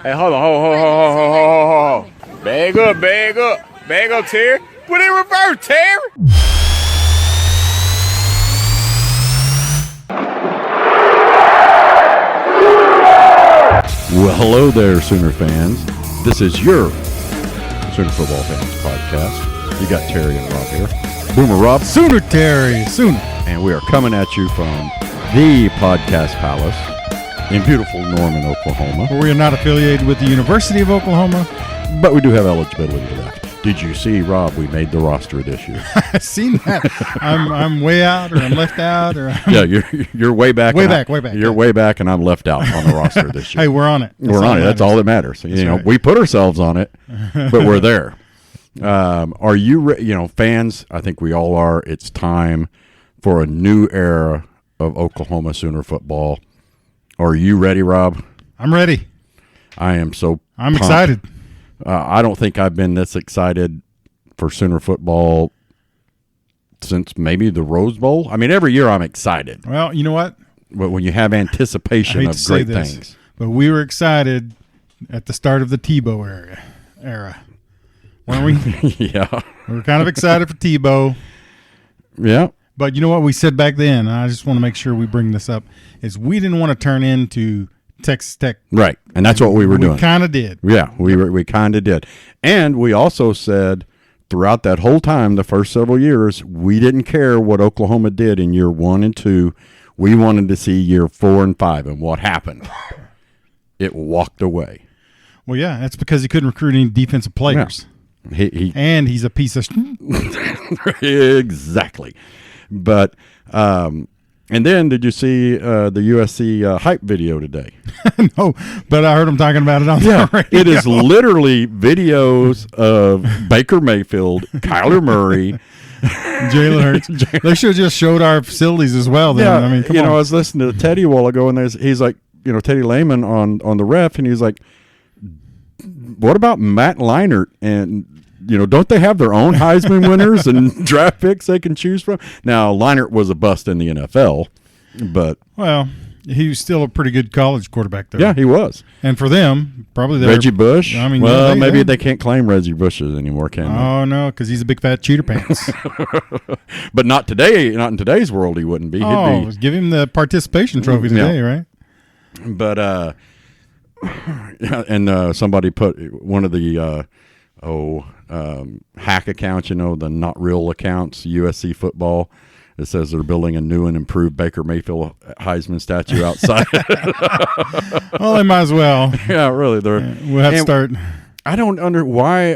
Hey, hold on, hold. Bag up, Terry. Put it in reverse, Terry. Well, hello there, Sooner fans. This is your Sooner Football Fans podcast. You got Terry and Rob here. Boomer Rob. Sooner Terry, Sooner. And we are coming at you from the Podcast Palace in beautiful Norman, Oklahoma. We are not affiliated with the University of Oklahoma. But we do have eligibility left. Did you see, Rob, we made the roster this year? I've seen that. I'm way out, or I'm left out, or yeah, you're way back. Way back. You're way back, and I'm left out on the roster this year. Hey, we're on it. We're on it. That's all that matters. You know, we put ourselves on it, but we're there. Are you fans? I think we all are. It's time for a new era of Oklahoma Sooner football. Are you ready, Rob? I'm ready. I am so I'm pumped. excited. I don't think I've been this excited for Sooner football since maybe the Rose Bowl. I mean, every year I'm excited. Well, you know what? But when you have anticipation of great things. But we were excited at the start of the Tebow era. Weren't we? Yeah. We were kind of excited for Tebow. Yeah. But you know what we said back then, and I just want to make sure we bring this up, is we didn't want to turn into Texas Tech. Right. And that's what we were doing. We kind of did. Yeah, we kind of did. And we also said throughout that whole time, the first several years, we didn't care what Oklahoma did in year 1 and 2. We wanted to see year 4 and 5. And what happened? It walked away. Well, yeah, that's because he couldn't recruit any defensive players. Yeah. And he's a piece of exactly. But and then did you see the USC hype video today? No, but I heard him talking about it on the radio. It is literally videos of Baker Mayfield, Kyler Murray, Jalen Hurts. They should have just showed our facilities as well. Then. Yeah, I mean, come on. I was listening to Teddy a while ago, and he's like, Teddy Lehman on the ref, and he's like, what about Matt Leinart? And don't they have their own Heisman winners and draft picks they can choose from? Now, Leinart was a bust in the NFL, but he was still a pretty good college quarterback, though. Yeah, he was. And for them, probably Reggie Bush. I mean, maybe they can't claim Reggie Bushes anymore, can they? Oh no, because he's a big fat cheater pants. But not today. Not in today's world, he wouldn't be. Give him the participation trophy today, right? But and somebody put one of the hack accounts, the not real accounts, USC football. It says they're building a new and improved Baker Mayfield Heisman statue outside. Well, they might as well. Yeah, really. We'll have to start. I don't why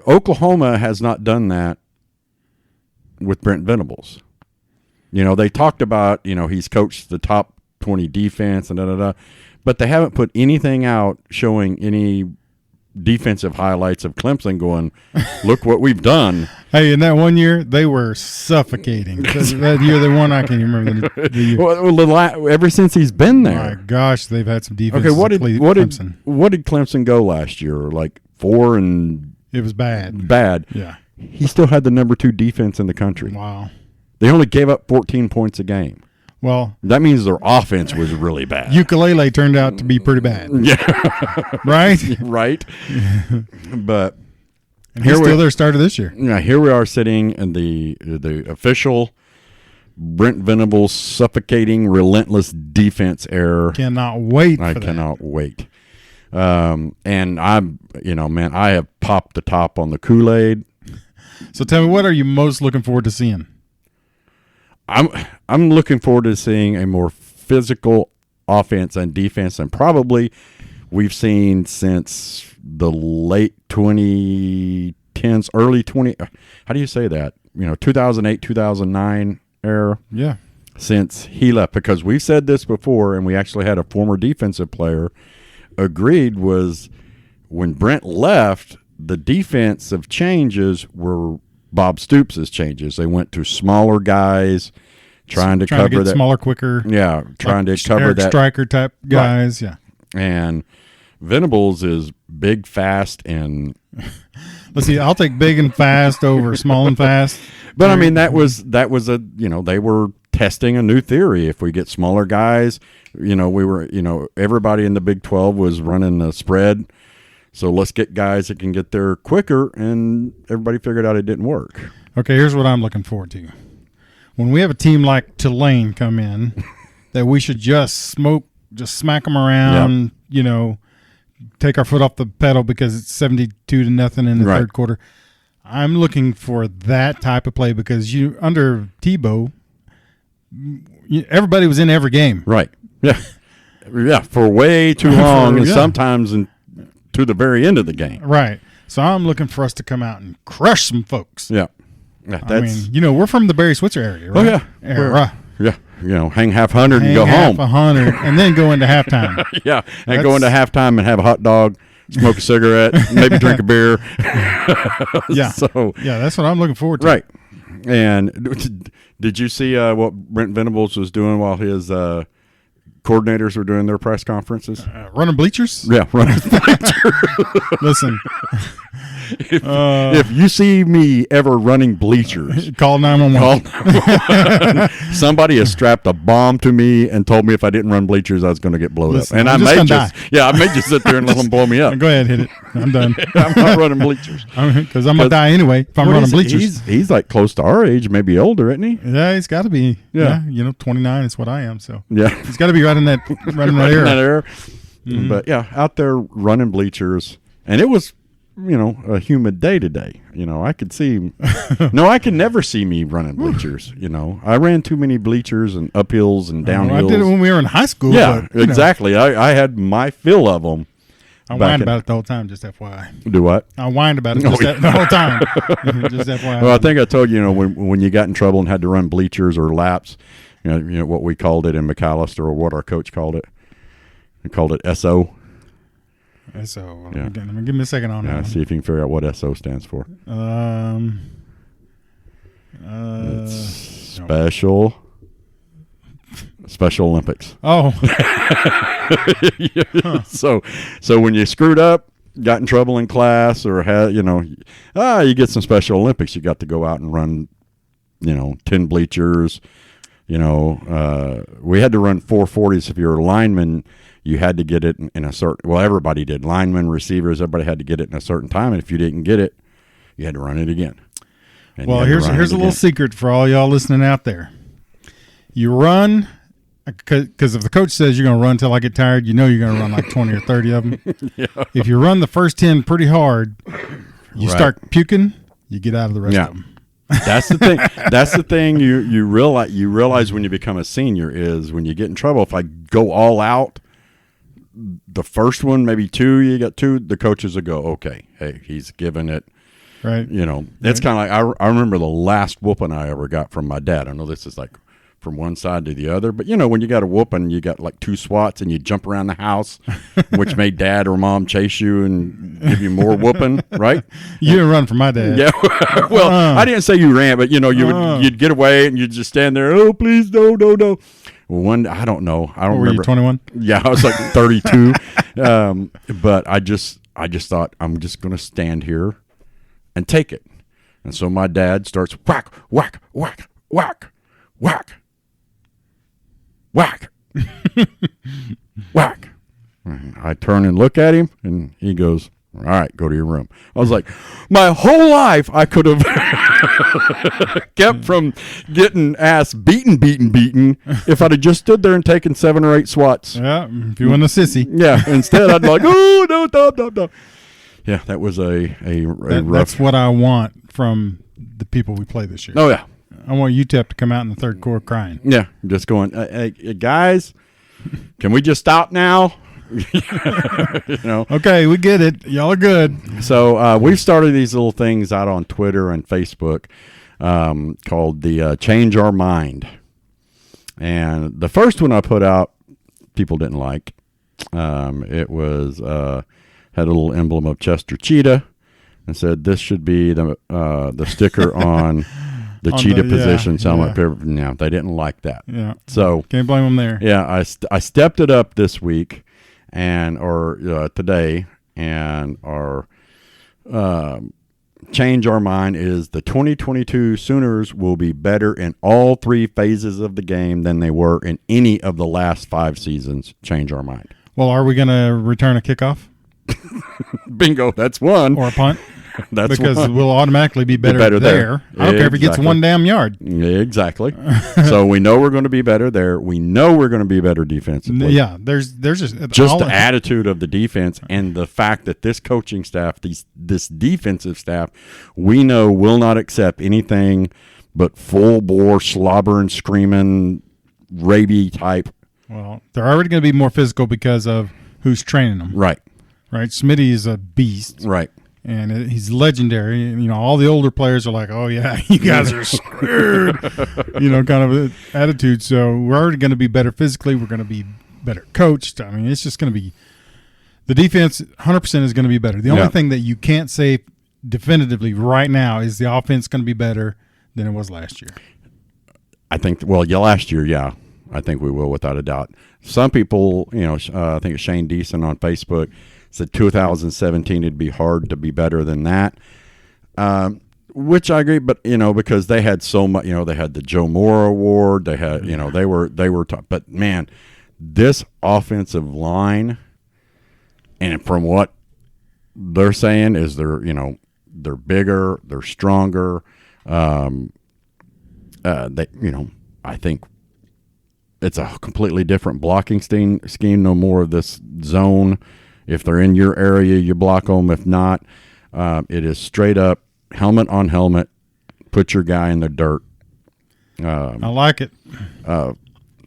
Oklahoma has not done that with Brent Venables. They talked about, he's coached the top 20 defense and but they haven't put anything out showing any defensive highlights of Clemson going, look what we've done. Hey, in that one year, they were suffocating. That year they won, I can't even remember the year. Well, ever since he's been there. My gosh, they've had some defense. Okay, what did Clemson. Clemson go last year? Like 4 and... It was bad. Bad. Yeah. He still had the number 2 defense in the country. Wow. They only gave up 14 points a game. Well, that means their offense was really bad. Ukulele turned out to be pretty bad. Yeah. Right? Right. But he's still their starter this year. Yeah, here we are sitting in the official Brent Venables suffocating, relentless defense era. Cannot wait I cannot wait. And I have popped the top on the Kool-Aid. So tell me, what are you most looking forward to seeing? I'm looking forward to seeing a more physical offense and defense than probably we've seen since the late 2010s, early 20. How do you say that? 2008, 2009 era. Yeah. Since he left, because we've said this before, and we actually had a former defensive player agreed was when Brent left, the defensive changes were Bob Stoops' changes. They went to smaller guys, trying to cover that. Smaller, quicker. Yeah, trying to cover Eric that. Striker type guys, right. Yeah. And Venables is big, fast, and... Let's see, I'll take big and fast over small and fast. But, I mean, that was a, they were testing a new theory. If we get smaller guys, everybody in the Big 12 was running the spread. So let's get guys that can get there quicker, and everybody figured out it didn't work. Okay, here's what I'm looking forward to. When we have a team like Tulane come in, that we should just smack them around, take our foot off the pedal because it's 72-0 in the third quarter. I'm looking for that type of play because under Tebow, everybody was in every game. Right. Yeah. Yeah, for way too long, and sometimes to the very end of the game. Right. So I'm looking for us to come out and crush some folks. Yeah. We're from the Barry Switzer area, right? Oh, yeah. Era. Yeah. Hang half 100 and go home. 100 and then go into halftime. Yeah. And go into halftime and have a hot dog, smoke a cigarette, maybe drink a beer. Yeah. So, that's what I'm looking forward to. Right. And did you see what Brent Venables was doing while his coordinators were doing their press conferences? Running bleachers? Yeah, running bleachers. Listen. If you see me ever running bleachers, call 911. Somebody has strapped a bomb to me and told me if I didn't run bleachers, I was going to get blown up. And I may just sit there and let them blow me up. Go ahead, hit it. I'm done. I'm not running bleachers because I'm gonna die anyway if I'm running bleachers. He's like close to our age, maybe older, isn't he? Yeah, he's got to be. Yeah, 29 is what I am. So yeah, he's got to be right in that era. Mm-hmm. But yeah, out there running bleachers, and it was a humid day today. I could see. No, I could never see me running bleachers. I ran too many bleachers and uphills and downhills. I did it when we were in high school. Yeah, but, exactly. I had my fill of them. I whined about it the whole time, just FYI. Do what? I whined about it the whole time. Just FYI. Well, I think I told you, when you got in trouble and had to run bleachers or laps, what we called it in McAllister, or what our coach called it. We called it SO. SO. Let me give me a second on that. See if you can figure out what SO stands for. It's Special Olympics. Oh. So when you screwed up, got in trouble in class, or had you get some Special Olympics. You got to go out and run 10 bleachers. We had to run 440s. If you're a lineman, you had to get it in a certain, everybody did. Linemen, receivers, everybody had to get it in a certain time, and if you didn't get it, you had to run it again. Here's a little secret for all y'all listening out there. You run, because if the coach says you're going to run until I get tired, you're going to run like 20 or 30 of them. Yeah. If you run the first 10 pretty hard, you start puking, you get out of the rest of them. That's the thing. That's the thing you realize when you become a senior is when you get in trouble. If I go all out, the first one, maybe you got two, the coaches will go, okay, hey, he's giving it. Right. It's kind of like I remember the last whooping I ever got from my dad. I know this is like from one side to the other, but when you got a whooping, you got like two swats and you jump around the house, which made dad or mom chase you and give you more whooping, right? You didn't run from my dad. Yeah. Well, I didn't say you ran, but you'd get away and you'd just stand there. Oh, please, no. One, I don't know. I don't remember. Were you 21? Yeah, I was like 32. But I just thought I'm just going to stand here and take it. And so my dad starts whack, whack, whack, whack, whack, whack, whack. I turn and look at him, and he goes, all right, go to your room. I was like, my whole life I could have kept from getting ass beaten if I'd have just stood there and taken 7 or 8 swats. Yeah, if you weren't a sissy. Yeah, instead I'd be like, oh, no, stop. Yeah, that was a rough. That's what I want from the people we play this year. Oh, yeah. I want UTEP to come out in the third quarter crying. Yeah, just going, hey, guys, can we just stop now? Okay, we get it. Y'all are good. So we've started these little things out on Twitter and Facebook called the Change Our Mind. And the first one I put out, people didn't like. It was had a little emblem of Chester Cheetah and said this should be the sticker on the cheetah position. So I'm like, no, they didn't like that. Yeah. So can't blame them there. Yeah, I stepped it up this week or today, and change our mind is the 2022 Sooners will be better in all 3 phases of the game than they were in any of the last 5 seasons. Change our mind. Well, are we going to return a kickoff? Bingo. That's one. Or a punt? That's because one. we'll automatically be better there. I don't care if he gets 1 damn yard. Yeah, exactly. So we know we're going to be better there. We know we're going to be better defensively. Yeah, there's just the attitude of the defense and the fact that this coaching staff, this defensive staff, we know will not accept anything but full bore slobbering, screaming, rabies type. Well, they're already going to be more physical because of who's training them. Right. Smitty is a beast. Right. And he's legendary. You know, all the older players are like, oh, yeah, you guys are screwed, kind of attitude. So we're already going to be better physically. We're going to be better coached. I mean, it's just going to be – the defense 100% is going to be better. The only thing that you can't say definitively right now is the offense going to be better than it was last year. I think – last year, yeah. I think we will without a doubt. Some people, I think it's Shane Deason on Facebook – said 2017 it'd be hard to be better than that, which I agree. But because they had so much, they had the Joe Moore Award, they had, they were top. But man, this offensive line, and from what they're saying is they're bigger, they're stronger. I think it's a completely different blocking scheme. No more of this zone. If they're in your area, you block them. If not, it is straight up helmet on helmet. Put your guy in the dirt. I like it. And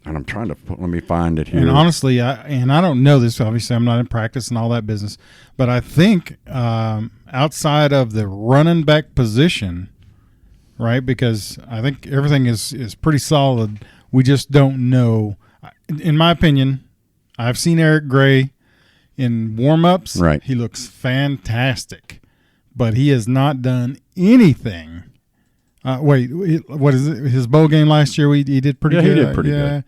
I'm trying to let me find it here. And honestly, I don't know this. Obviously, I'm not in practice and all that business. But I think outside of the running back position, right? Because I think everything is pretty solid. We just don't know. In my opinion, I've seen Eric Gray in warm-ups. Right. He looks fantastic, but he has not done anything. What is it? His bowl game last year, he did pretty good. Yeah, he did pretty good.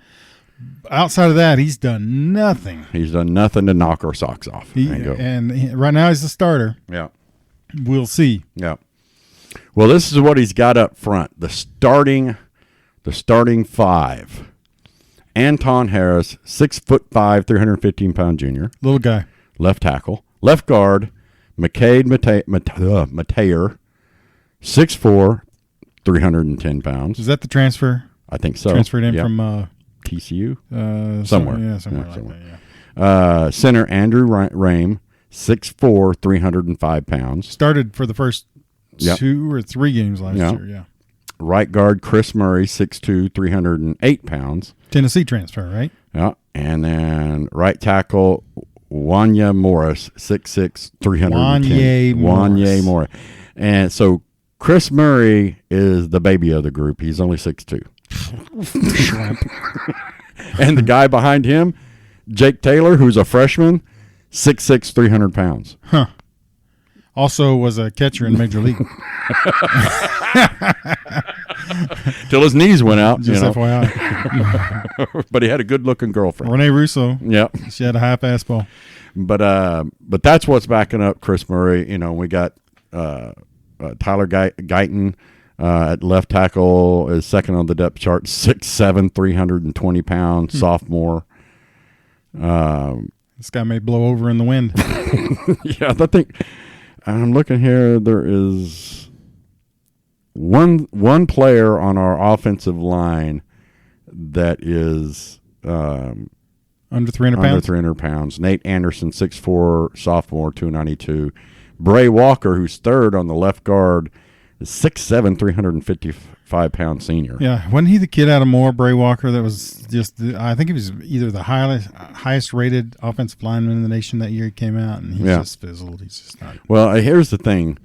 Outside of that, he's done nothing. He's done nothing to knock our socks off. Right now he's the starter. Yeah. We'll see. Yeah. Well, this is what he's got up front. The starting 5. Anton Harris, 6'5", 315-pound junior. Little guy. Left tackle. Left guard, McCade Mateer, 6'4", 310 pounds. Is that the transfer? I think so. Transferred in from TCU? Somewhere. Somewhere. Like that, center Andrew Rame, 6'4", 305 pounds. Started for the first 2 or 3 games last year, yeah. Right guard Chris Murray, 6'2", 308 pounds. Tennessee transfer, right? Yeah. And then right tackle Wanya Morris, 6'6", 310. Wanya Morris. And so Chris Murray is the baby of the group. He's only 6'2". And the guy behind him, Jake Taylor, who's a freshman, 6'6", 300 pounds. Huh. Also was a catcher in Major League. Till his knees went out. Just FYI. But he had a good-looking girlfriend. Renee Russo. Yeah. She had a high fastball. But that's what's backing up Chris Murray. We got Tyler Guyton at left tackle is second on the depth chart, 6'7", 320 pounds, sophomore. This guy may blow over in the wind. Yeah, I think I'm looking here. There is one player on our offensive line that is under 300 pounds. Under 300 pounds. Nate Anderson, 6'4", sophomore, 292. Bray Walker, who's third on the left guard, is 6'7", 355-pound senior. Yeah, wasn't he the kid out of Moore, Bray Walker, that was just I think he was either the highest rated offensive lineman in the nation that year he came out, and he's just fizzled. He's just not. Well, here's the thing.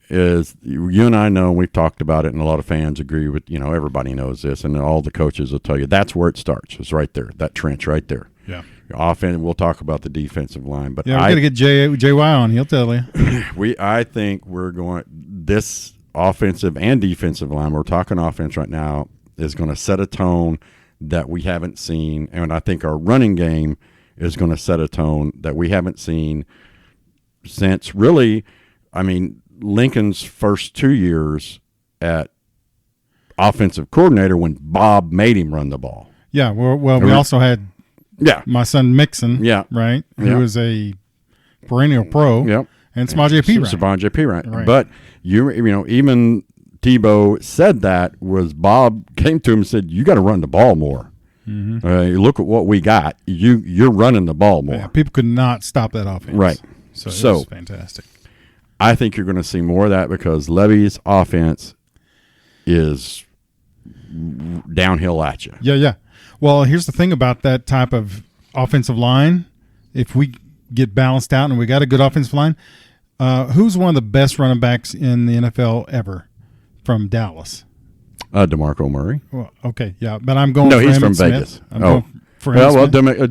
Is you and I know, we've talked about it, and a lot of fans agree with, everybody knows this, and all the coaches will tell you that's where it starts. It's right there, that trench right there. Yeah. Your offense, we'll talk about the defensive line, but we got to get JY on. He'll tell you. I think we're going, this offensive and defensive line, we're talking offense right now, is going to set a tone that we haven't seen, and I think our running game is going to set a tone that we haven't seen since really, Lincoln's first 2 years at offensive coordinator when Bob made him run the ball. Yeah, well, we also had my son Mixon, right, who was a perennial pro, and Samaje Perine. Samaje Perine. But you know, even Tebow said that was Bob came to him and said, "You got to run the ball more. Look at what we got. You're running the ball more." Yeah, people could not stop that offense. Right. So it was fantastic. I think you're going to see more of that because Levy's offense is downhill at you. Yeah. Well, here's the thing about that type of offensive line. If we get balanced out and we got a good offensive line, who's one of the best running backs in the NFL ever from Dallas? DeMarco Murray. Well, okay, yeah, but I'm going. No, for he's Emmitt from Smith. Vegas.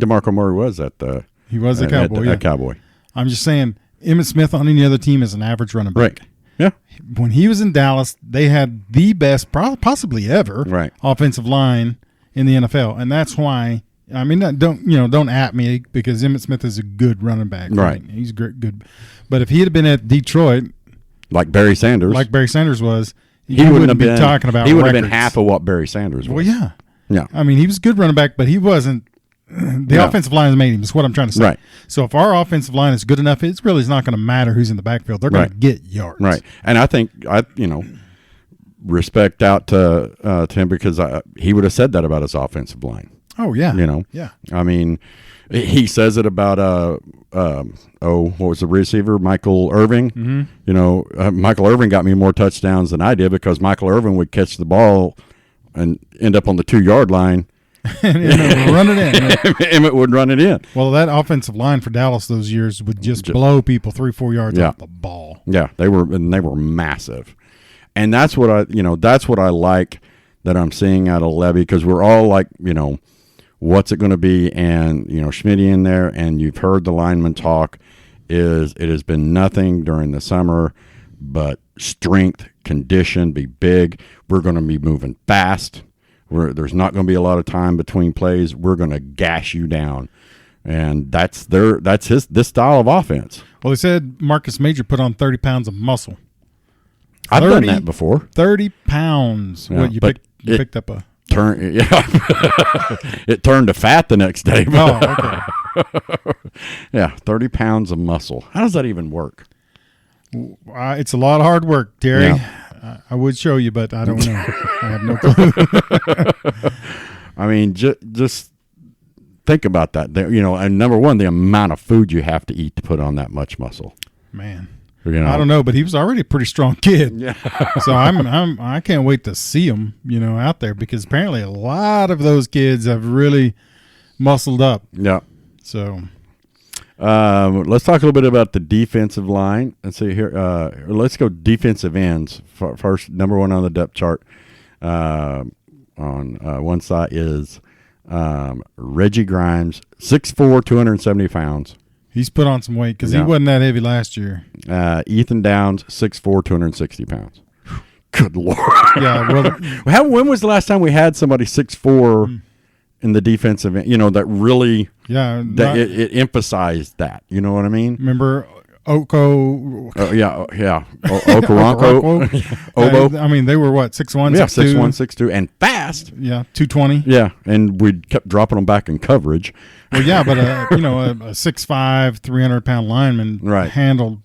DeMarco Murray was at the. He was a Cowboy. A Cowboy. I'm just saying, Emmitt Smith on any other team is an average running back. Right. Yeah. When he was in Dallas, they had the best, possibly ever, offensive line in the NFL, and that's why. I mean, don't at me because Emmitt Smith is a good running back. Right. He's good. But if he had been at Detroit, like Barry Sanders was, he wouldn't have been talking about. He would have been half of what Barry Sanders was. Well, yeah. I mean, he was a good running back, but he wasn't. The offensive line has made him. Is what I'm trying to say. Right. So if our offensive line is good enough, it's really not going to matter who's in the backfield. They're going to get yards. Right. And I think respect out to him because he would have said that about his offensive line. Oh yeah. Yeah. I mean, he says it about what was the receiver, Michael Irving. Mm-hmm. Michael Irving got me more touchdowns than I did because Michael Irving would catch the ball and end up on the 2-yard line. and Emmett would run it in. Emmett would run it in. Well, that offensive line for Dallas those years would just blow people 3-4 yards off the ball. Yeah, they were massive, and that's what I like that I'm seeing out of Levy because we're all like, what's it going to be? And Schmidt in there, and you've heard the lineman talk. It has been nothing during the summer, but strength, condition, be big. We're going to be moving fast. There's not going to be a lot of time between plays. We're going to gash you down, and that's this style of offense. Well, they said Marcus Major put on 30 pounds of muscle. I've done that before. 30 pounds. Yeah, You picked up a turn. Yeah, it turned to fat the next day. Oh, okay. Yeah, 30 pounds of muscle. How does that even work? It's a lot of hard work, Terry. Yeah. I would show you, but I don't know. I have no clue. I mean, just think about that. And number one, the amount of food you have to eat to put on that much muscle. Man, I don't know, but he was already a pretty strong kid. Yeah. So I can't wait to see him, out there because apparently a lot of those kids have really muscled up. Yeah. So. Let's talk a little bit about the defensive line. Let's see here. Let's go defensive ends first. Number one on the depth chart on one side is Reggie Grimes, 6'4", 270 pounds. He's put on some weight because he wasn't that heavy last year. Ethan Downs, 6'4", 260 pounds. Good Lord. Yeah. Well, when was the last time we had somebody 6'4", in the defensive end, that really, it emphasized that. You know what I mean? Remember Oko? Okoronkwo. Obo. I mean, they were what, 6'1", 6'1", 6'2", and fast. Yeah, 220. Yeah, and we kept dropping them back in coverage. Well, yeah, but a 6'5", 300-pound lineman handled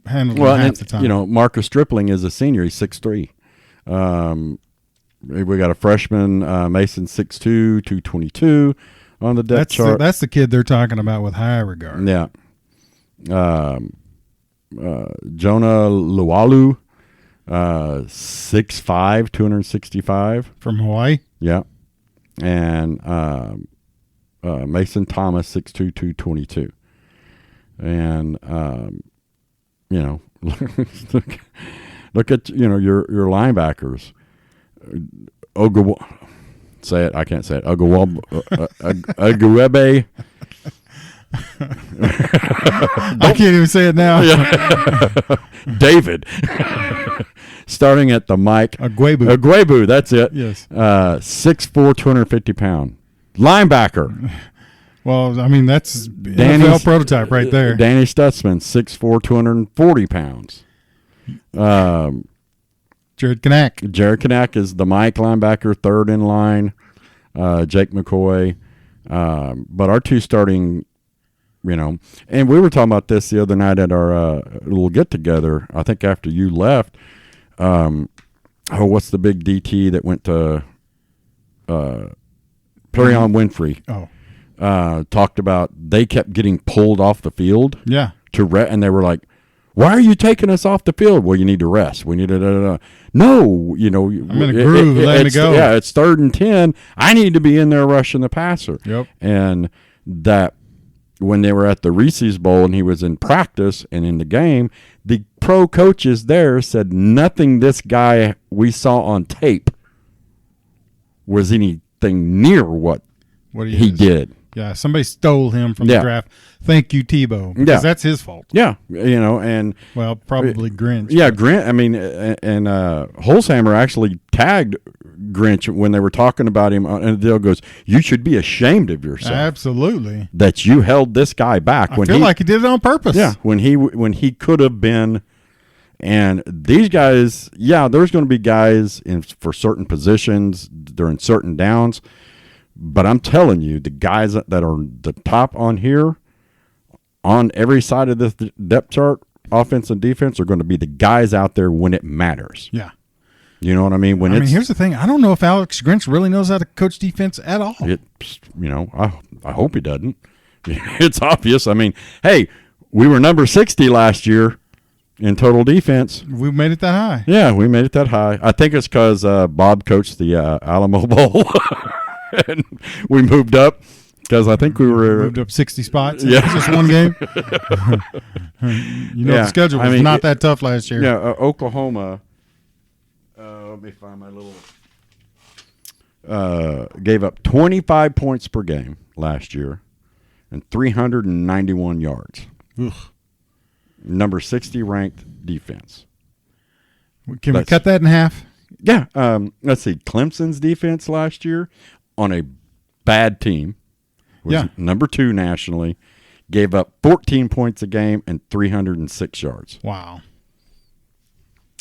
half the time. Marcus Stripling is a senior. He's 6'3". We got a freshman, Mason, 6'2", 222 on the depth chart. That's the kid they're talking about with high regard. Yeah. Jonah Lualu, 6'5", 265. From Hawaii? Yeah. And Mason Thomas, 6'2", 222. And, look at, your linebackers. Say it. I can't say it. Oguwebe. I can't even say it now. David. Starting at the mic. Agwebu. That's it. Yes. 6'4", 250 pound linebacker. Well, I mean that's NFL prototype right there. Danny Stutzman, 6'4", 240 pounds. Jared Knack. Jared Knack is the Mike linebacker, third in line. Jake McCoy. But our two starting, and we were talking about this the other night at our little get-together, I think after you left. What's the big DT that went to Perion Winfrey? Oh. Talked about they kept getting pulled off the field. Yeah. And they were like, why are you taking us off the field? Well, you need to rest. We need to. No, I'm in a groove. Let me go. Yeah, it's 3rd and 10. I need to be in there rushing the passer. Yep. And that when they were at the Reese's Bowl and he was in practice and in the game, the pro coaches there said nothing this guy we saw on tape was anything near what he did. Yeah, somebody stole him from the draft. Thank you, Tebow. Because that's his fault. Yeah, and probably Grinch. Yeah, Grinch. I mean, and Holzhammer actually tagged Grinch when they were talking about him, and Dale goes, "You should be ashamed of yourself. Absolutely, that you held this guy back. I feel like he did it on purpose. Yeah, when he could have been." And these guys, there's going to be guys for certain positions during certain downs. But I'm telling you, the guys that are the top on here, on every side of this depth chart, offense and defense, are going to be the guys out there when it matters. Yeah. You know what I mean? Here's the thing. I don't know if Alex Grinch really knows how to coach defense at all. I hope he doesn't. It's obvious. I mean, hey, we were number 60 last year in total defense. We made it that high. Yeah, we made it that high. I think it's because Bob coached the Alamo Bowl. And we moved up because I think we moved up 60 spots. Yeah, just one game. The schedule was not that tough last year. Yeah, Oklahoma. Let me find my little. Gave up 25 points per game last year, and 391 yards. Ugh. Number 60 ranked defense. Can we cut that in half? Yeah. Let's see. Clemson's defense last year, on a bad team, was number 2 nationally, gave up 14 points a game and 306 yards. Wow.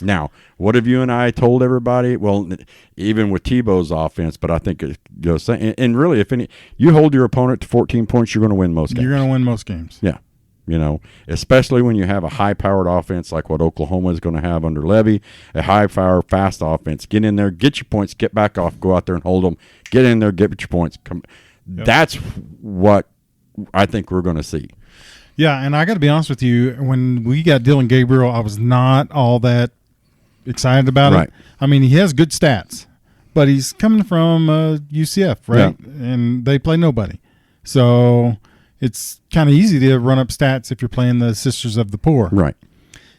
Now, what have you and I told everybody? Well, even with Tebow's offense, but I think it goes. And really, if you hold your opponent to 14 points, you're going to win most games. You're going to win most games. Yeah. Especially when you have a high-powered offense like what Oklahoma is going to have under Levy, a high-powered, fast offense. Get in there, get your points, get back off, go out there and hold them. Get in there, get your points. Come. Yep. That's what I think we're going to see. Yeah, and I got to be honest with you. When we got Dylan Gabriel, I was not all that excited about it. I mean, he has good stats, but he's coming from UCF, right? Yeah. And they play nobody. So it's kind of easy to run up stats if you're playing the Sisters of the Poor. Right.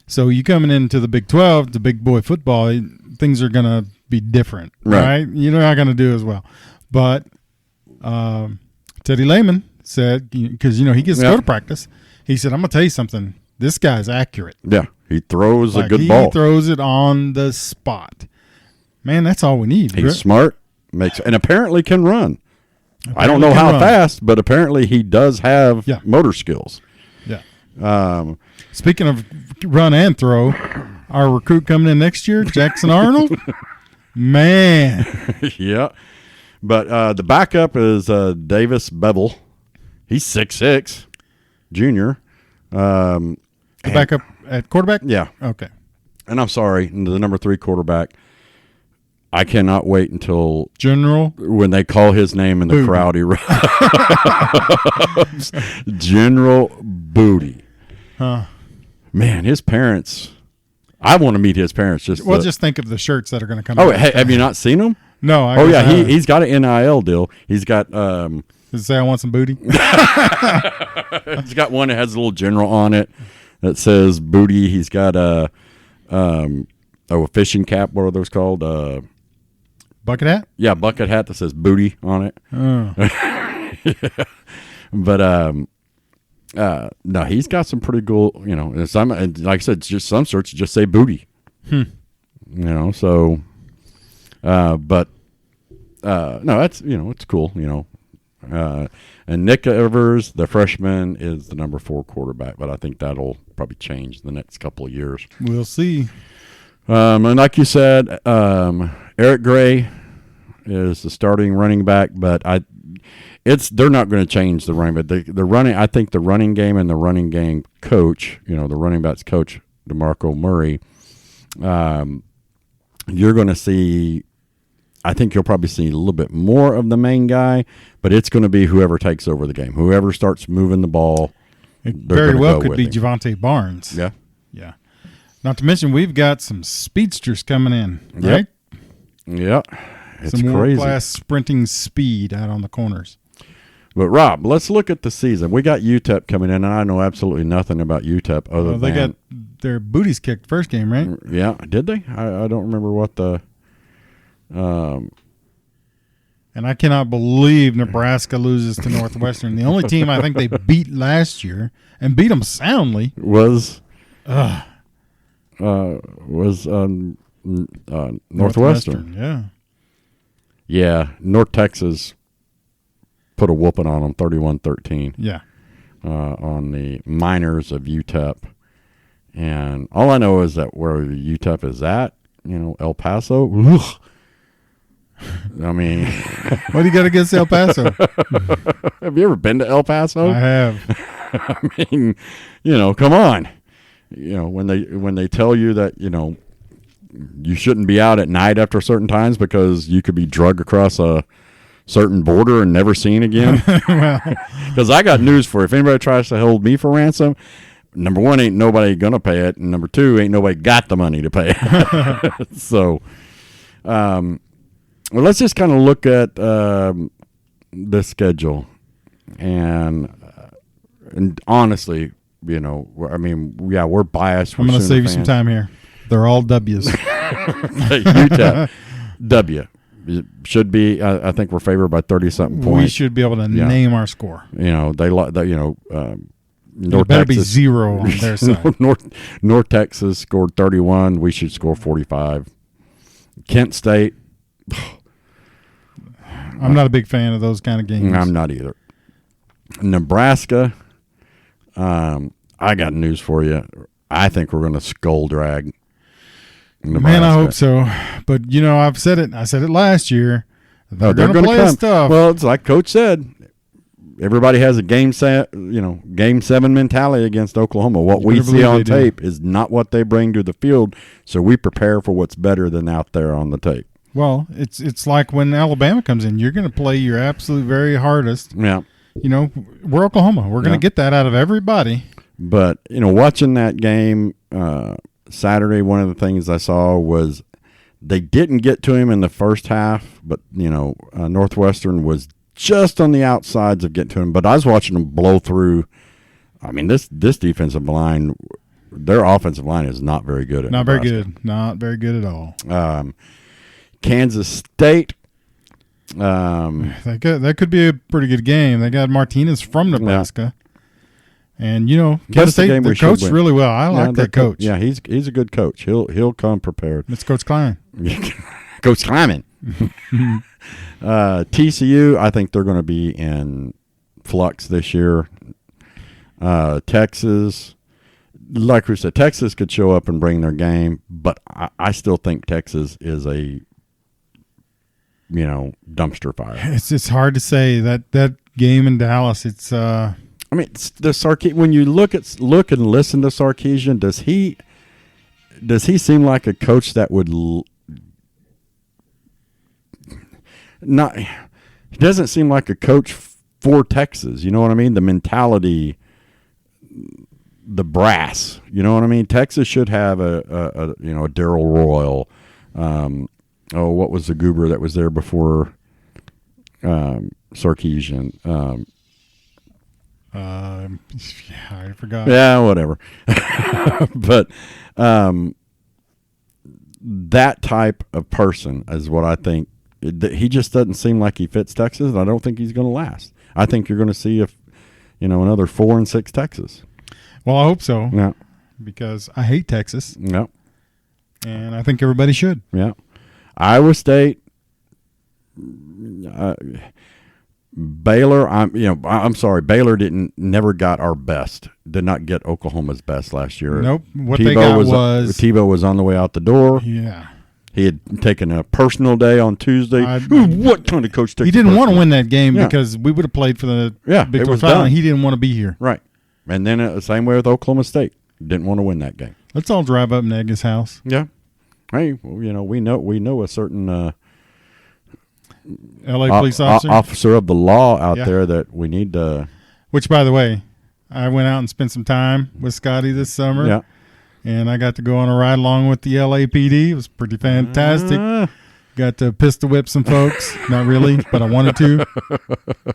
So you coming into the Big 12, the big boy football, things are going to be different, right? You're not going to do as well. But Teddy Lehman said, because, he gets to go to practice, he said, I'm going to tell you something. This guy's accurate. Yeah, he throws a good ball. He throws it on the spot. Man, that's all we need. He's smart, and apparently can run. I don't know how fast, but apparently he does have motor skills. Yeah. Speaking of run and throw, our recruit coming in next year, Jackson Arnold, man. Yeah. But the backup is Davis Bevel. He's 6'6", junior. The backup at quarterback? Yeah. Okay. And I'm sorry, the number 3 quarterback. I cannot wait until General when they call his name in the crowd. He runs. General Booty. Huh. Man, his parents. I want to meet his parents. Just think of the shirts that are going to come. Oh, hey, have you not seen them? No. He's got an NIL deal. He's got. Does it say I want some booty? He's got one that has a little general on it that says booty. He's got a fishing cap. What are those called? Bucket hat? Yeah, bucket hat that says booty on it. Oh. But no, he's got some pretty cool, some, like I said, just some sorts just say booty. So but no, that's, it's cool, And Nick Evers, the freshman, is the number 4 quarterback, but I think that'll probably change the next couple of years. We'll see. And like you said, Eric Gray is the starting running back, but they're not going to change the running back. The running, I think the running game and the running game coach, the running backs coach, DeMarco Murray, you're going to see. I think you'll probably see a little bit more of the main guy, but it's going to be whoever takes over the game. Whoever starts moving the ball. It very well could be Javonte Barnes. Yeah. Yeah. Not to mention, we've got some speedsters coming in, right? Yeah. It's some crazy. world-class sprinting speed out on the corners. But, Rob, let's look at the season. We got UTEP coming in, and I know absolutely nothing about UTEP other than. They got their booties kicked first game, right? Yeah. Did they? I don't remember what the. And I cannot believe Nebraska loses to Northwestern. The only team I think they beat last year and beat them soundly was Northwestern. Yeah. Yeah, North Texas put a whooping on them, 31-13. Yeah. On the minors of UTEP. And all I know is that where UTEP is at, El Paso, ugh. I mean, what do you got against El Paso? Have you ever been to El Paso? I have. I mean, come on. When they tell you that, you shouldn't be out at night after certain times because you could be drugged across a certain border and never seen again. Because I got news for you. If anybody tries to hold me for ransom, number one, ain't nobody going to pay it. And number two, ain't nobody got the money to pay it. So, well, let's just kind of look at the schedule, and honestly, we're biased. I'm going to save you some time here. They're all W's. UTEP, W. It should be. I think we're favored by 30-something points. We should be able to name our score. North better be 0 on their side. North Texas scored 31. We should score 45. Kent State. I'm not a big fan of those kind of games. I'm not either. Nebraska, I got news for you. I think we're going to skull drag Nebraska. Man, I hope so. But, I've said it. I said it last year. They're going to play stuff. Well, it's like Coach said. Everybody has a game 7 mentality against Oklahoma. What we see on tape is not what they bring to the field, so we prepare for what's better than out there on the tape. Well, it's like when Alabama comes in, you're going to play your absolute very hardest. Yeah. We're Oklahoma. We're going to get that out of everybody. But, watching that game Saturday, one of the things I saw was they didn't get to him in the first half, but, Northwestern was just on the outsides of getting to him. But I was watching them blow through. I mean, this defensive line, their offensive line is not very good. Not very good. Not very good at all. Kansas State. That could be a pretty good game. They got Martinez from Nebraska. Yeah. And, Kansas State, they coach really well. I like that coach. Yeah, he's a good coach. He'll come prepared. It's Coach Klein. Coach Kleiman. TCU, I think they're going to be in flux this year. Texas, like we said, Texas could show up and bring their game, but I still think Texas is a dumpster fire. It's hard to say that game in Dallas. It's it's the when you look and listen to Sarkisian, does he seem like a coach that would not? He doesn't seem like a coach for Texas. You know what I mean? The mentality, the brass. You know what I mean? Texas should have a Darryl Royal. What was the goober that was there before Sarkisian? I forgot. Yeah, whatever. But that type of person is what I think. He just doesn't seem like he fits Texas, and I don't think he's going to last. I think you're going to see another 4-6 Texas. Well, I hope so. Yeah, because I hate Texas. Yeah, and I think everybody should. Yeah, Iowa State. Baylor, I'm sorry. Baylor never got our best. Did not get Oklahoma's best last year. Nope. What they got was Tebow was on the way out the door. Yeah. He had taken a personal day on Tuesday. What kind of coach takes? He didn't want to win that game because we would have played for the Big 12 final. And he didn't want to be here. Right. And then the same way with Oklahoma State. Didn't want to win that game. Let's all drive up and egg his house. Yeah. Hey, well, we know a certain L.A. police officer of the law out there that we need to. Which, by the way, I went out and spent some time with Scotty this summer. Yeah. And I got to go on a ride along with the LAPD. It was pretty fantastic. Got to pistol whip some folks. Not really, but I wanted to. You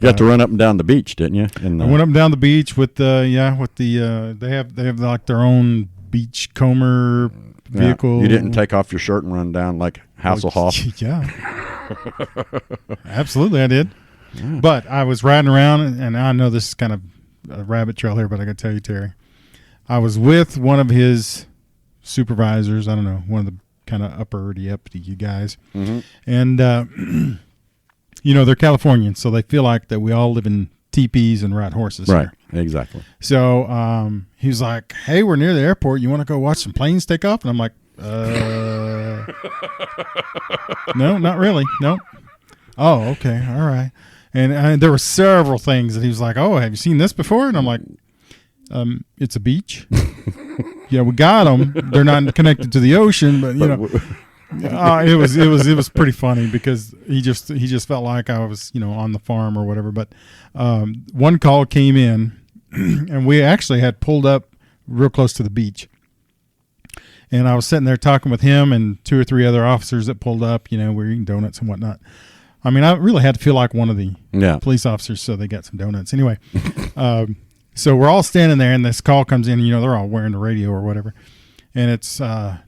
got to run up and down the beach, didn't you? I went up and down the beach with they have like their own beachcomber vehicle. You didn't take off your shirt and run down like Hasselhoff. Yeah. Absolutely, I did. Yeah. But I was riding around, and I know this is kind of a rabbit trail here, but I got to tell you, Terry, I was with one of his supervisors. I don't know, one of the kind of upper deputy guys. Mm-hmm. And, they're Californians, so they feel like that we all live in teepees and ride horses. Right, here. Exactly. So he was like, hey, we're near the airport. You want to go watch some planes take off? And I'm like, no, not really. No. Oh, okay. All right. And there were several things that he was like, oh, have you seen this before? And I'm like, it's a beach. Yeah, we got them. They're not connected to the ocean, but it was pretty funny because he just felt like I was on the farm or whatever. But one call came in, and we actually had pulled up real close to the beach, and I was sitting there talking with him and 2 or 3 other officers that pulled up. We were eating donuts and whatnot. I mean, I really had to feel like one of the police officers, so they got some donuts anyway. So we're all standing there, and this call comes in. They're all wearing the radio or whatever, and it's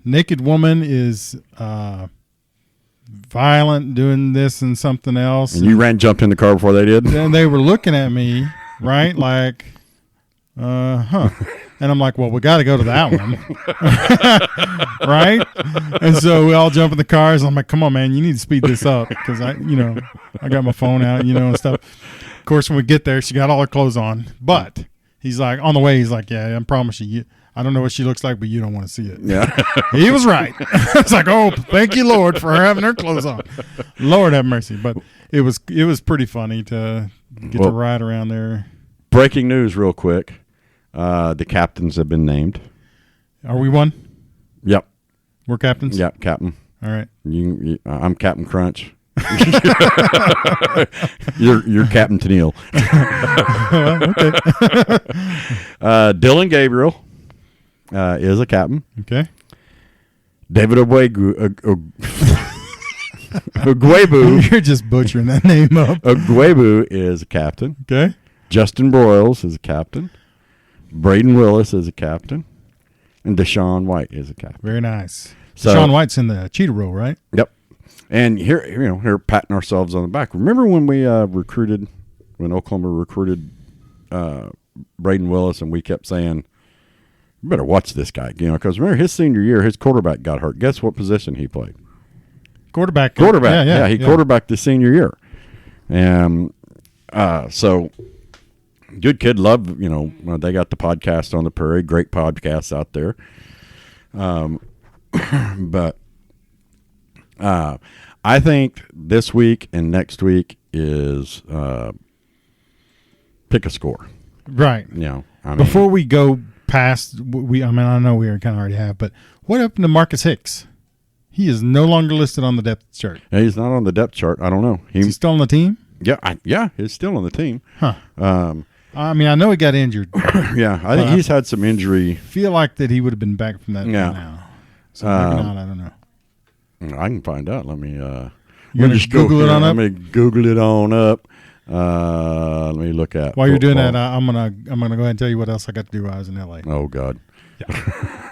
naked woman is violent, doing this and something else. And you jumped in the car before they did? And they were looking at me, right, like, And I'm like, well, we got to go to that one. Right? And so we all jump in the cars. I'm like, come on, man, you need to speed this up because I got my phone out, and stuff. Of course, when we get there, she got all her clothes on. But he's like, on the way, he's like, yeah, I promise you, I don't know what she looks like, but you don't want to see it. Yeah. He was right. It's like, oh, thank you, Lord, for her having her clothes on. Lord have mercy. But it was pretty funny to get to ride around there. Breaking news real quick. The captains have been named. Are we one? Yep. We're captains? Yep, captain. All right. I'm Captain Crunch. you're Captain Tennille. Okay. Dylan Gabriel is a captain. Okay. David Ogwebu. You're just butchering that name up. Ogwebu is a captain. Okay. Justin Broyles is a captain. Braden Willis is a captain. And Deshaun White is a captain. Very nice. So, Deshaun White's in the cheetah role, right? Yep. And here patting ourselves on the back. Remember when we when Oklahoma recruited Braden Willis, and we kept saying, "You better watch this guy," because remember his senior year, his quarterback got hurt. Guess what position he played? Quarterback. Yeah, he quarterbacked the senior year, and so good kid. Love they got the podcast on the Prairie. Great podcasts out there. But I think this week and next week is pick a score. Right. Before we go past, I know we kind of already have, but what happened to Marcus Hicks? He is no longer listed on the depth chart. Yeah, he's not on the depth chart. I don't know. Is he still on the team? Yeah, he's still on the team. Huh. I know he got injured. Yeah, I think he's had some injury. Feel like that he would have been back from that now. So maybe not. I don't know. I can find out. Let me. You're gonna Google it on up. Let me Google it on up. Let me look at. While you're doing that, I'm gonna go ahead and tell you what else I got to do while I was in LA. Oh God. Yeah.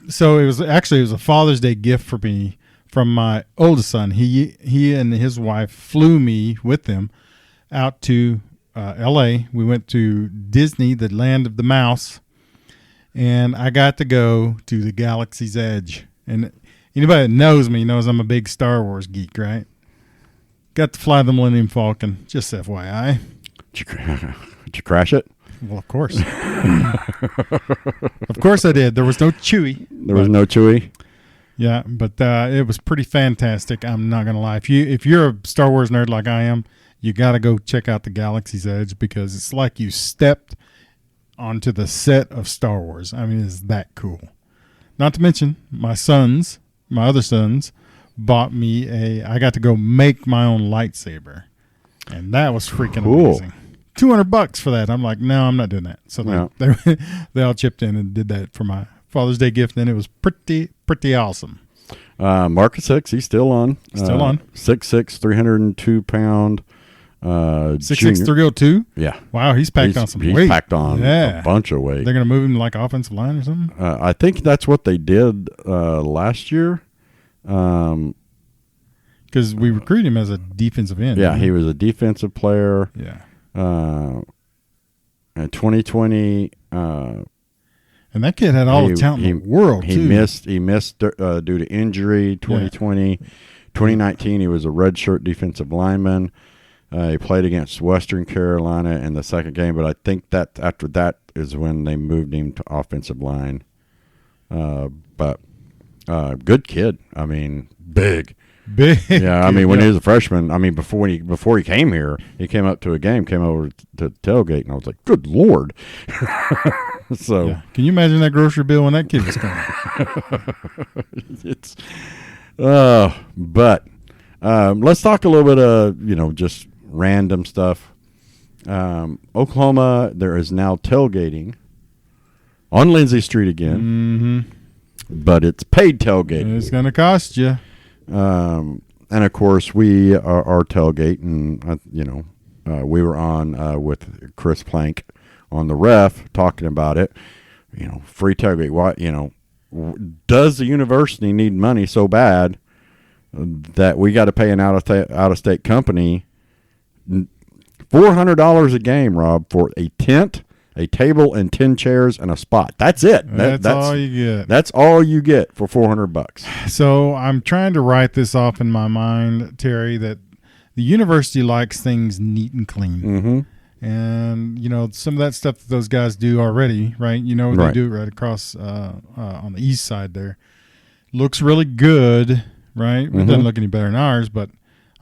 So it was a Father's Day gift for me from my oldest son. He and his wife flew me with them out to LA. We went to Disney, the land of the mouse, and I got to go to the Galaxy's Edge. And anybody that knows me knows I'm a big Star Wars geek, right? Got to fly the Millennium Falcon. Just FYI. Did you crash it? Well, of course. Of course I did. There was no Chewie. There was no Chewie. Yeah, but it was pretty fantastic. I'm not gonna lie. If you're a Star Wars nerd like I am, you got to go check out the Galaxy's Edge because it's like you stepped onto the set of Star Wars. I mean, it's that cool. Not to mention, my other sons, bought me I got to go make my own lightsaber, and that was freaking amazing. $200 for that. I'm like, no, I'm not doing that. So they all chipped in and did that for my Father's Day gift, and it was pretty awesome. Marcus Hicks, he's still on. Still on. 6'6", 302 pound. 6'6", 302. Yeah. Wow, he's packed on some weight. He's packed on a bunch of weight. They're gonna move him like offensive line or something. I think that's what they did last year. Because we recruited him as a defensive end. Yeah, he was a defensive player. Yeah. In 2020. And that kid had all the talent in the world, he too. He missed due to injury. 2020. 2019, he was a redshirt defensive lineman. He played against Western Carolina in the second game, but I think that after that is when they moved him to offensive line. But good kid. I mean, big. Yeah, I mean, when he was a freshman, I mean, before he came here, he came up to a game, came over to tailgate, and I was like, good Lord. So, yeah. Can you imagine that grocery bill when that kid was coming? But let's talk a little bit of, just random stuff. Oklahoma, there is now tailgating on Lindsay Street again, but it's paid tailgating. It's going to cost you. And of course, we are tailgating. We were on with Chris Plank on the ref talking about it. Free tailgate. What does the university need money so bad that we got to pay an out of state company $400 a game, Rob, for a tent, a table, and 10 chairs and a spot? That's it. That's all you get. That's all you get for $400. So I'm trying to write this off in my mind, Terry, that the university likes things neat and clean. Mm-hmm. And, some of that stuff that those guys do already, right? They Right. do it right across on the east side there. Looks really good, right? It doesn't look any better than ours, but,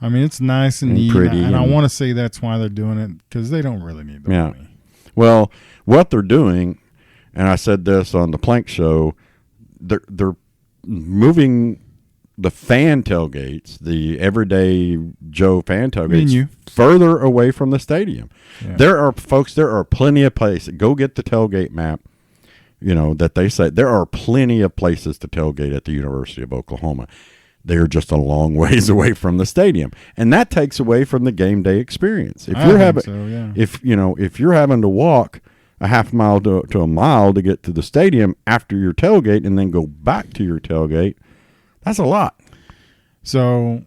I mean, it's nice and neat. Pretty. And I want to say that's why they're doing it, because they don't really need the money. Well, what they're doing, and I said this on the Plank Show, they're moving the fan tailgates, the everyday Joe fan tailgates, further away from the stadium. Yeah. There are plenty of places. Go get the tailgate map, that they say. There are plenty of places to tailgate at the University of Oklahoma. They're just a long ways away from the stadium, and that takes away from the game day experience. If you're having to walk a half mile to a mile to get to the stadium after your tailgate and then go back to your tailgate, that's a lot. So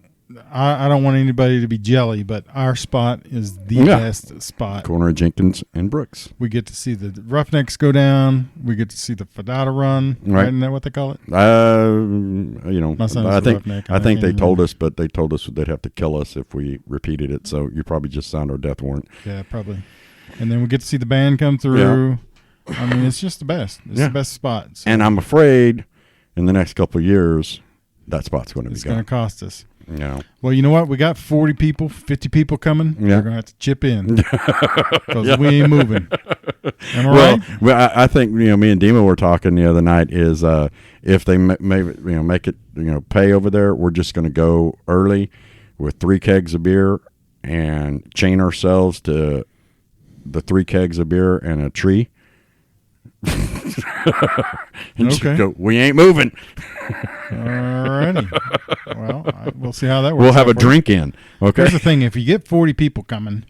I don't want anybody to be jelly, but our spot is the best spot. Corner of Jenkins and Brooks. We get to see the Roughnecks go down. We get to see the Fadada run. Right? Isn't that what they call it? My son's I think they told us, but they told us they'd have to kill us if we repeated it. So you probably just signed our death warrant. Yeah, probably. And then we get to see the band come through. Yeah. I mean, it's just the best. It's the best spot. So. And I'm afraid in the next couple of years, that spot's going to be gone. It's going to cost us. Yeah. Well, you know what? We got 40 people, 50 people coming. Yeah. We're going to have to chip in because we ain't moving. Am I right? Well, I think, me and Dima were talking the other night is if they make it, pay over there, we're just going to go early with 3 kegs of beer and chain ourselves to the 3 kegs of beer and a tree. Okay. Go, we ain't moving. Alrighty. Well, we'll see how that works. We'll have a drink in. Okay. Here's the thing: if you get 40 people coming,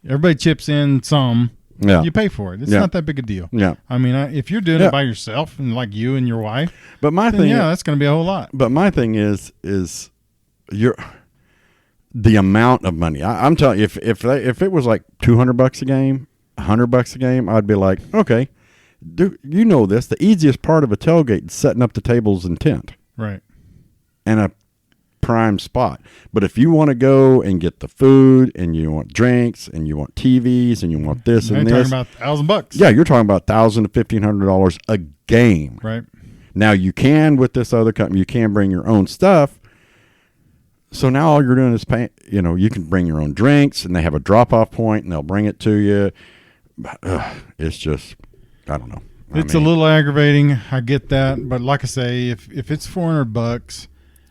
everybody chips in some. Yeah. You pay for it. It's not that big a deal. Yeah. I mean, if you're doing it by yourself and like you and your wife, but my thing, that's going to be a whole lot. But my thing is the amount of money. I'm telling you, if it was like $200 a game, $100 a game, I'd be like, okay. You know this. The easiest part of a tailgate is setting up the tables and tent. Right. And a prime spot. But if you want to go and get the food and you want drinks and you want TVs and you want this Now and you're this, talking about $1,000. yeah, you're talking about $1,000 to $1,500 a game. Right. Now you can, with this other company, you can bring your own stuff. So now all you're doing is pay. You know, you can bring your own drinks, and they have a drop-off point, and they'll bring it to you. It's just, I don't know. It's a little aggravating. I get that, but like I say, if it's $400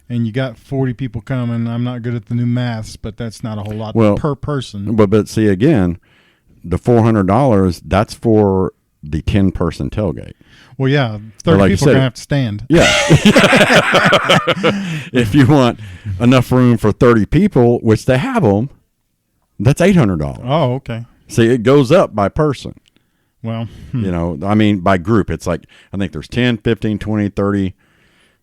and you got 40 people coming, I'm not good at the new maths, but that's not a whole lot per person. But see again, the $400, that's for the 10-person tailgate. Well, yeah, 30 like people are gonna have to stand. Yeah. If you want enough room for 30 people, which they have them, that's $800. Oh, okay. See, it goes up by person. Well, You know, I mean, by group, it's like, I think there's 10, 15, 20, 30,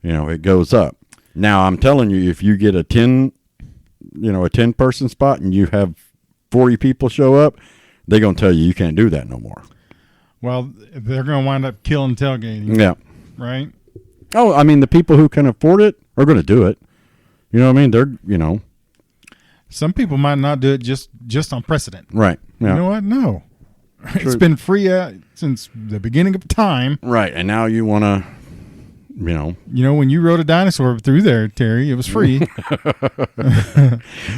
you know, it goes up. Now, I'm telling you, if you get a 10-person spot and you have 40 people show up, they're going to tell you can't do that no more. well, they're going to wind up killing tailgating. Yeah. Right? Oh, I mean, the people who can afford it are going to do it. You know what I mean? They're, you know. Some people might not do it just on precedent. Right. Yeah. You know what? No. It's been free since the beginning of time. Right. And now you want to, you know. You know, when you rode a dinosaur through there, Terry, it was free.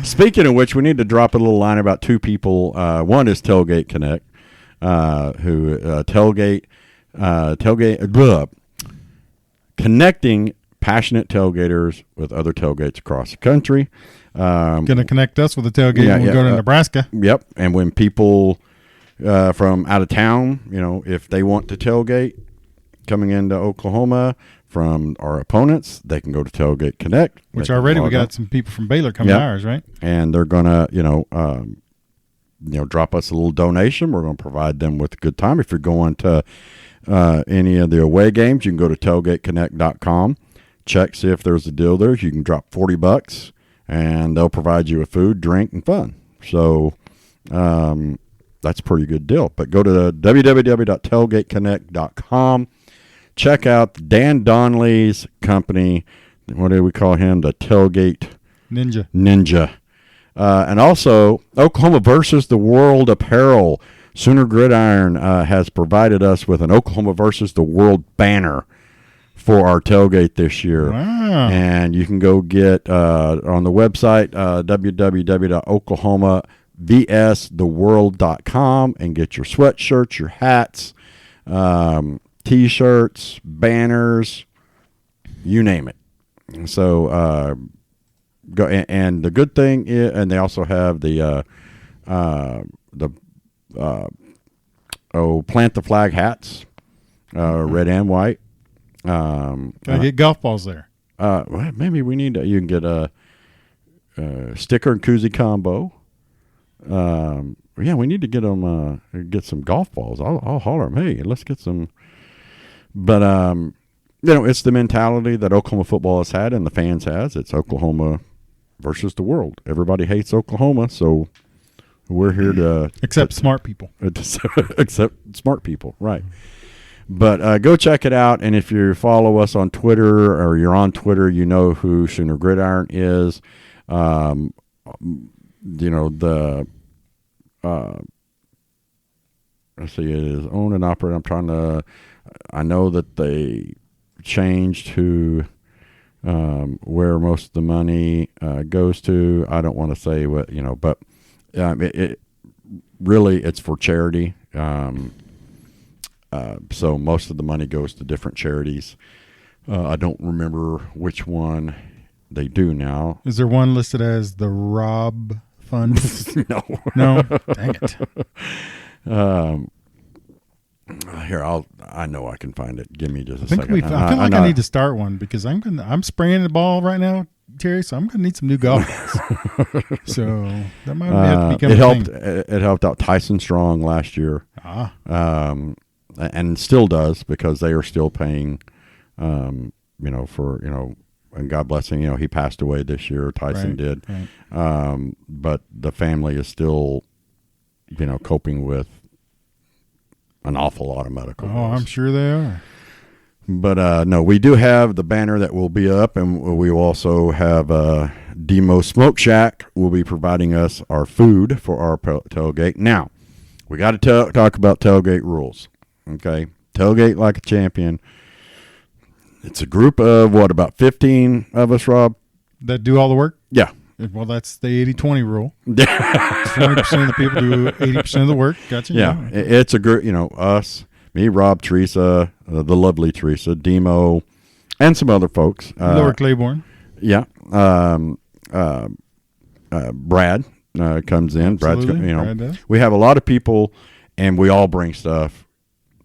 Speaking of which, we need to drop a little line about two people. One is Tailgate Connect, connecting passionate tailgaters with other tailgates across the country. Going to connect us with a tailgate when we go to Nebraska. Yep. And when people from out of town, you know, if they want to tailgate coming into Oklahoma from our opponents, they can go to Tailgate Connect. Which already we got some people from Baylor coming to ours, right? And they're going to, drop us a little donation. We're going to provide them with a good time. If you're going to any of the away games, you can go to tailgateconnect.com. Check, see if there's a deal there. You can drop $40 and they'll provide you with food, drink, and fun. So that's a pretty good deal. But go to www.tailgateconnect.com. Check out Dan Donnelly's company. What do we call him? The Tailgate Ninja. And also, Oklahoma versus the World apparel. Sooner Gridiron has provided us with an Oklahoma versus the World banner for our tailgate this year. Wow. And you can go get on the website www.oklahomavstheworld.com and get your sweatshirts, your hats, T-shirts, banners, you name it. So go, and the good thing is, and they also have the plant the flag hats, red and white. Can I get golf balls there? Well, maybe we need you can get a sticker and koozie combo. Yeah, we need to get them get some golf balls. I'll holler them. Hey, let's get some. But it's the mentality that Oklahoma football has had and the fans has. It's Oklahoma versus the world. Everybody hates Oklahoma, so we're here to except smart people. Except smart people, right? But go check it out, and if you follow us on Twitter or you're on Twitter, you know who Sooner Gridiron is. Let's see, it is owned and operated. I know that they changed to where most of the money goes to. I don't want to say what, but it really, it's for charity. So most of the money goes to different charities. I don't remember which one they do now. Is there one listed as the Rob Fund? No. No? Dang it. Here, I know I can find it. Give me just a second. second. I feel like I need to start one because I'm spraying the ball right now, Terry, so I'm going to need some new golf balls. So that might have to become a thing. It helped out Tyson Strong last year. And still does, because they are still paying, and God bless him, he passed away this year. Tyson did. Right. But the family is still, coping with an awful lot of medical bills. I'm sure they are. But no, we do have the banner that will be up, and we also have Demo Smoke Shack will be providing us our food for our tailgate. Now, we got to talk about tailgate rules. Okay, tailgate like a champion. It's a group of about 15 of us, Rob? That do all the work? Yeah. Well, that's the 80-20 rule. 20% of the people do 80% of the work. Gotcha. Yeah. It's a group, us, me, Rob, Teresa, the lovely Teresa, Demo, and some other folks. Laura Claiborne. Yeah. Brad comes in. Absolutely. Brad does. We have a lot of people, and we all bring stuff.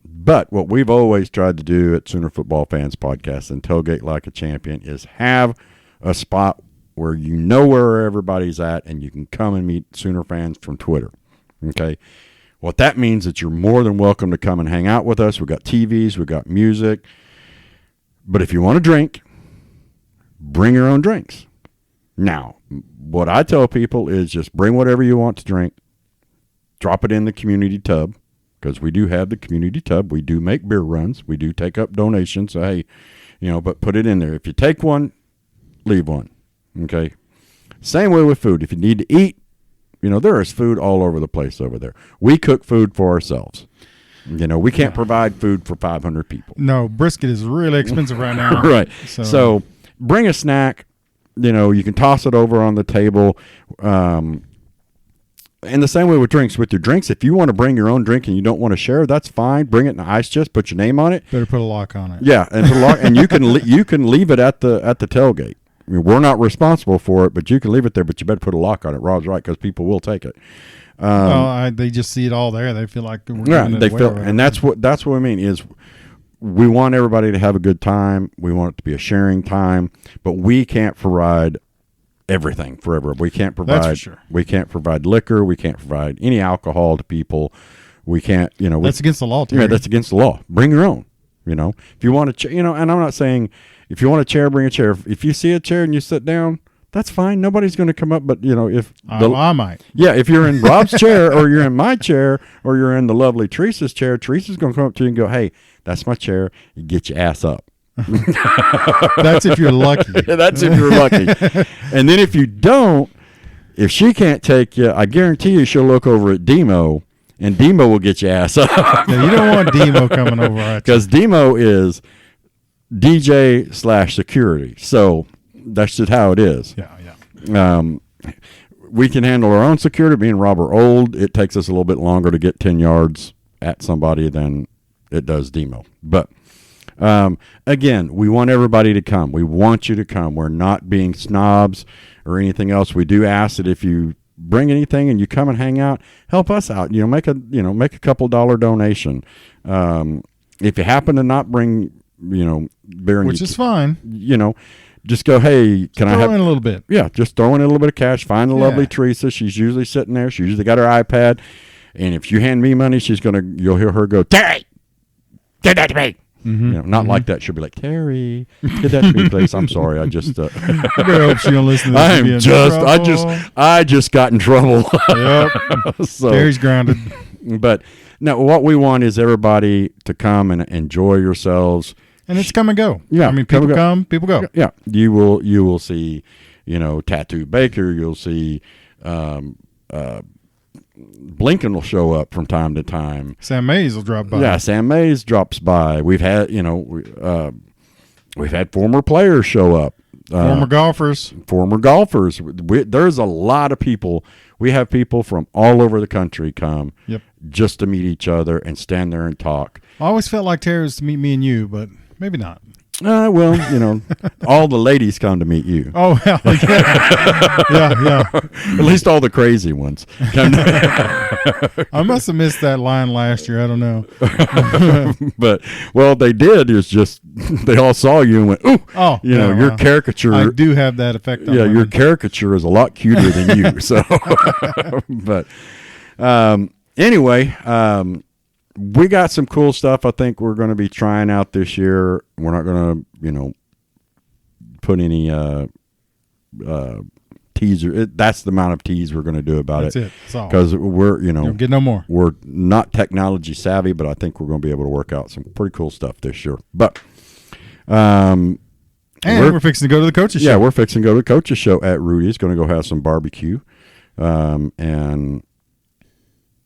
But what we've always tried to do at Sooner Football Fans Podcast and Tailgate Like a Champion is have a spot where you know where everybody's at and you can come and meet Sooner fans from Twitter. Okay? What that means is that you're more than welcome to come and hang out with us. We've got TVs, we've got music. But if you want to drink, bring your own drinks. Now, what I tell people is just bring whatever you want to drink, drop it in the community tub, because we do have the community tub. We do make beer runs. We do take up donations. So, hey, but put it in there. If you take one, leave one. Okay? Same way with food. If you need to eat, there is food all over the place over there. We cook food for ourselves. We can't provide food for 500 people. No, brisket is really expensive right now. Right. So bring a snack. You can toss it over on the table. And the same way with drinks. With your drinks, if you want to bring your own drink and you don't want to share, that's fine. Bring it in an ice chest. Put your name on it. Better put a lock on it. Yeah, and put a lock, and you can leave it at the tailgate. I mean, we're not responsible for it, but you can leave it there. But you better put a lock on it. Rob's right, because people will take it. They just see it all there. They feel like we're giving it away. And that's what we mean is we want everybody to have a good time. We want it to be a sharing time, but we can't provide everything forever. We can't provide. That's for sure. We can't provide liquor. We can't provide any alcohol to people. We can't. That's against the law, Terry. Yeah, that's against the law. Bring your own. If you want to, and I'm not saying if you want a chair, bring a chair. If you see a chair and you sit down, that's fine. Nobody's going to come up. But if I might. Yeah, if you're in Rob's chair or you're in my chair or you're in the lovely Teresa's chair, Teresa's going to come up to you and go, "Hey, that's my chair. You get your ass up." That's if you're lucky. That's if you're lucky. And then if you don't, if she can't take you, I guarantee you she'll look over at Demo, and Demo will get your ass up. Yeah, you don't want Demo coming over at you. Because Demo is DJ/security. So that's just how it is. Yeah. We can handle our own security. Being Rob are old, it takes us a little bit longer to get 10 yards at somebody than it does Demo. But again, we want everybody to come. We want you to come. We're not being snobs or anything else. We do ask that if you bring anything and you come and hang out, help us out. Make a couple $1 donation. If you happen to not bring, beer, which is fine. Just go, hey, can I have in a little bit? Yeah, just throw in a little bit of cash. Find the lovely Teresa. She's usually sitting there. She usually got her iPad. And if you hand me money, you'll hear her go, "Terry, give that to me." Not like that. She'll be like, "Terry, give that to me, please." I'm sorry. I just. I hope she don't listen to this. I just got in trouble. Yep. So, Terry's grounded. But no, what we want is everybody to come and enjoy yourselves. And it's come and go. Yeah, I mean, people come, people go. Yeah, you will see, Tattoo Baker. You'll see, Blinken will show up from time to time. Sam Mays will drop by. Yeah, Sam Mays drops by. We've had, we've had former players show up. Former golfers. There's a lot of people. We have people from all over the country come just to meet each other and stand there and talk. I always felt like Terry was to meet me and you, but maybe not. Well, all the ladies come to meet you. Oh, yeah. Yeah. At least all the crazy ones. I must have missed that line last year. I don't know. But, they did. It's just they all saw you and went, "Ooh." Oh, your caricature. I do have that effect on your caricature is a lot cuter than you. So, but anyway, we got some cool stuff I think we're going to be trying out this year. We're not going to, put any teaser. That's the amount of tease we're going to do about it. That's all. Because we're, don't get no more. We're not technology savvy, but I think we're going to be able to work out some pretty cool stuff this year. But And we're fixing to go to the coaches show. Yeah, we're fixing to go to the coaches show at Rudy's. Going to go have some barbecue, and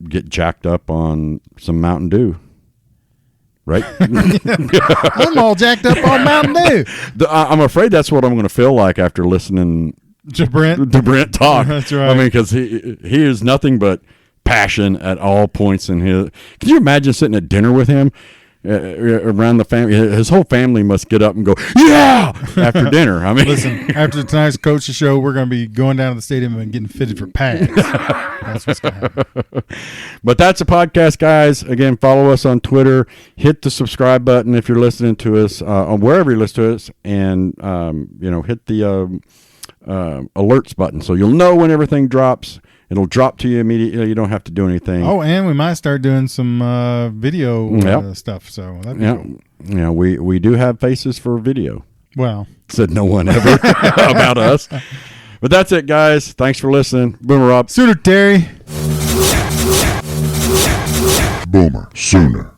get jacked up on some Mountain Dew. Right? I'm all jacked up on Mountain Dew. I'm afraid that's what I'm going to feel like after listening to Brent talk. That's right. I mean, because he is nothing but passion at all points in his. Can you imagine sitting at dinner with him around the family? His whole family must get up and go, yeah, after dinner. I mean, listen, after tonight's coaches show, we're going to be going down to the stadium and getting fitted for pads. That's what's going to happen. But that's a podcast, guys. Again, follow us on Twitter. Hit the subscribe button if you're listening to us on wherever you listen to us, and hit the alerts button so you'll know when everything drops. It'll drop to you immediately. You don't have to do anything. Oh, and we might start doing some video stuff. So that'd be cool. Yeah, we do have faces for video. Well, said no one ever about us. But that's it, guys. Thanks for listening. Boomer up. Sooner Terry. Boomer Sooner.